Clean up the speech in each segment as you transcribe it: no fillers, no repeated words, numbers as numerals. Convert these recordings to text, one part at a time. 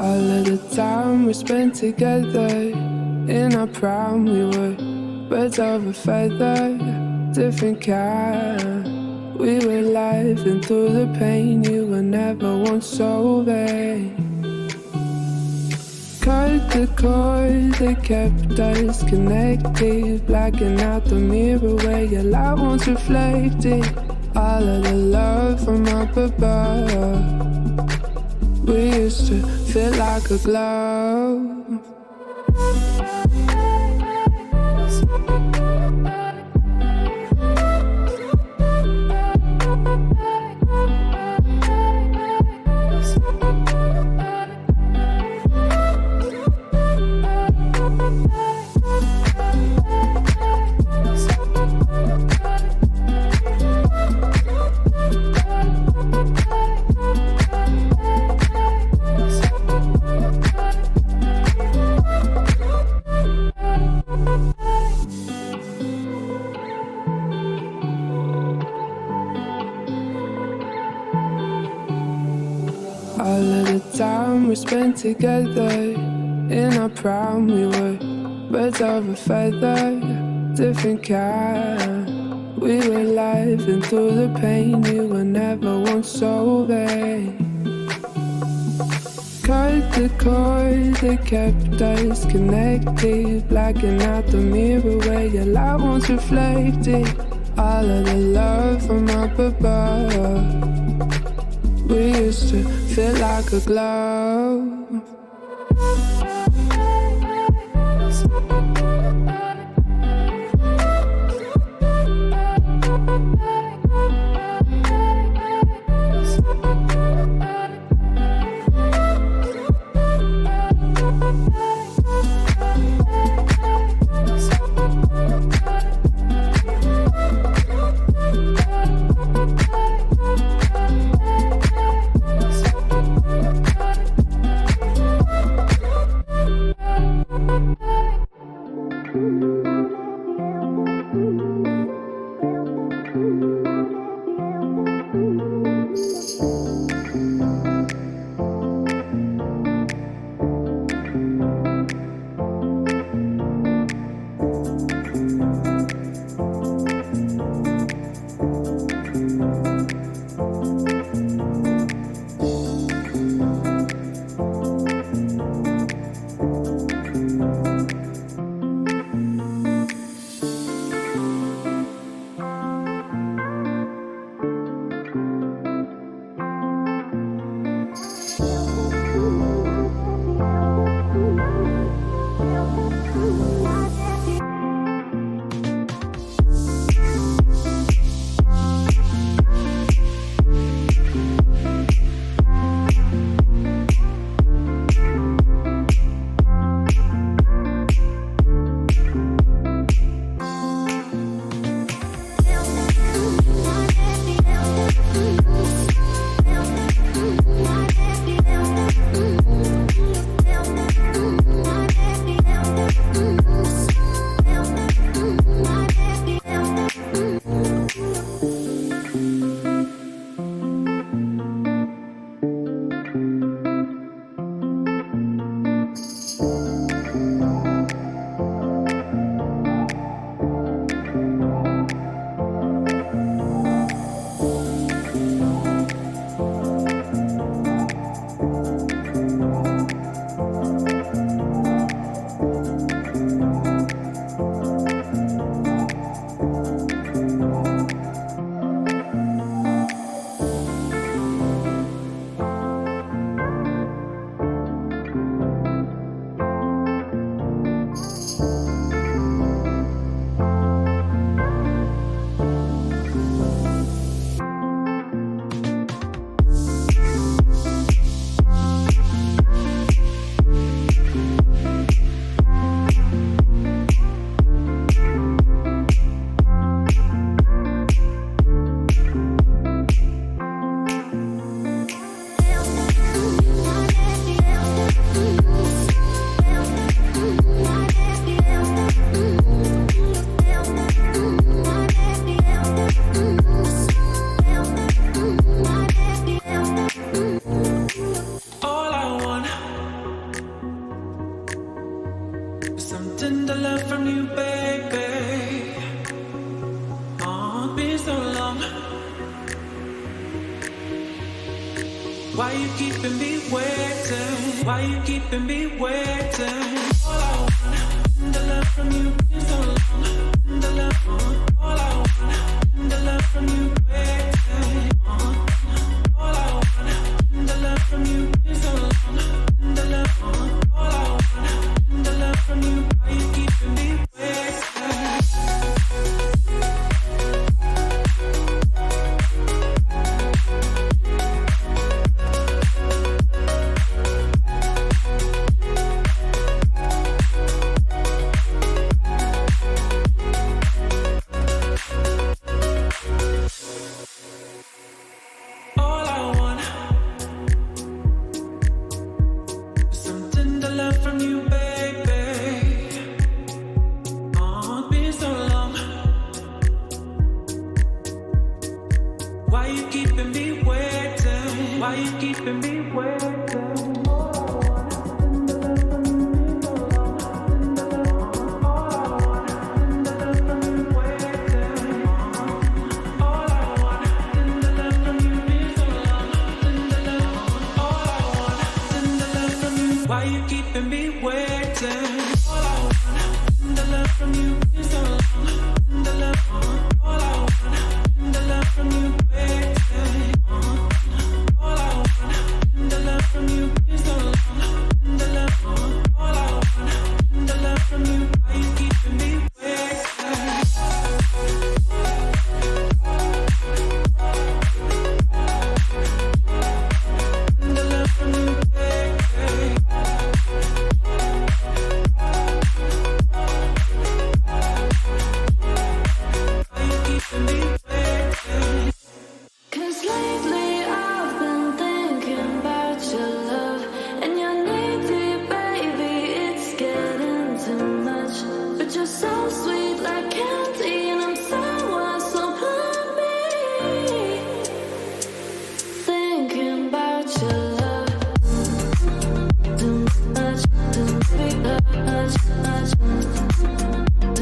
All of the time we spent together, in our prime we were birds of a feather, different kind. We were laughing through the pain, you were never once so vain. Cut the cord that kept us connected, blacking out the mirror where your light once reflected. All of the love from up above, we used to feel like a glove. All of the time we spent together, in our prime we were birds of a feather, different kind. We were laughing through the pain, you were never once so vain. Cut the cord that kept us connected, blacking out the mirror where your light once reflected. All of the love from up above, we used to feel like a glove. Why you keeping me waiting? Why you keeping me waiting? All I want, the love from you is so long. The love, all I want, the love from you waiting. All I want, the love from you is so long. The love, all I want, the love from you. Why you keeping me waiting? Why you keeping me waiting? All I want, the love from you is so long. The love, all I want, the love from you waiting. All I want, the love from you is so long. The love, all I want, the love from you. Why you keeping me waiting? The love from you waiting.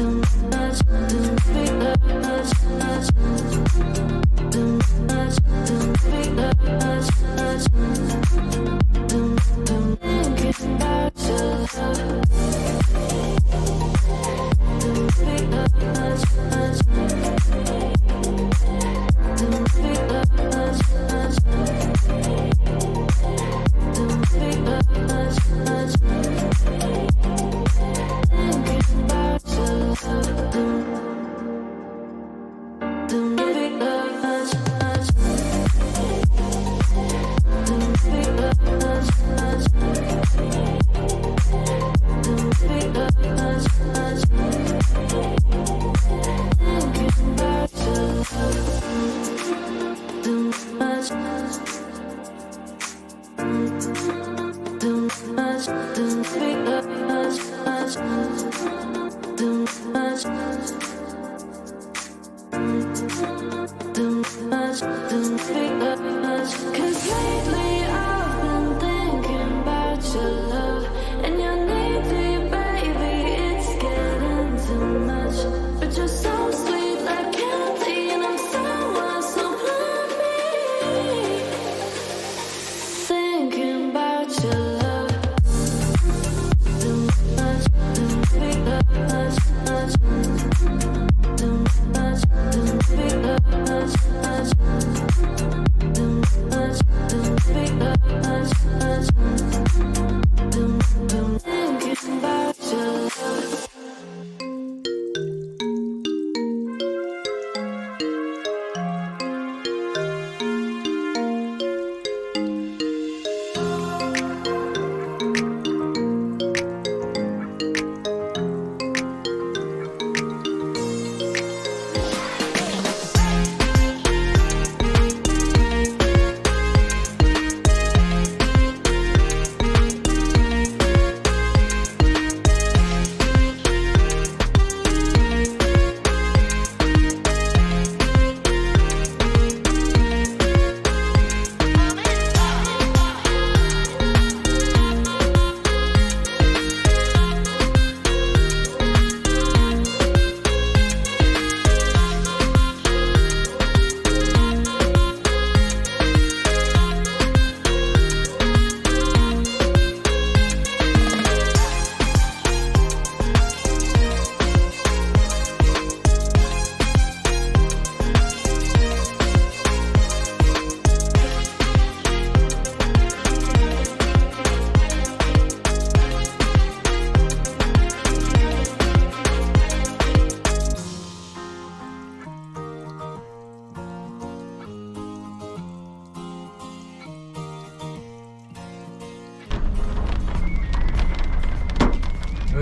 Big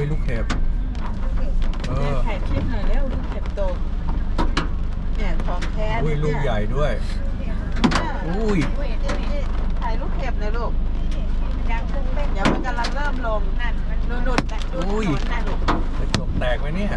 ลูกเห็บถ่ายคลิปหน่อยแล้วลูกเห็บโตเนี่ยของแท้อุ้ยลูกใหญ่ด้วยอุ้ยถ่ายลูกเห็บเลยลูกเดี๋ยวมันกำลังเริ่มลงนั่นนุ่นๆดูถนนนั่นลูกกระจกแตกไหมเนี่ย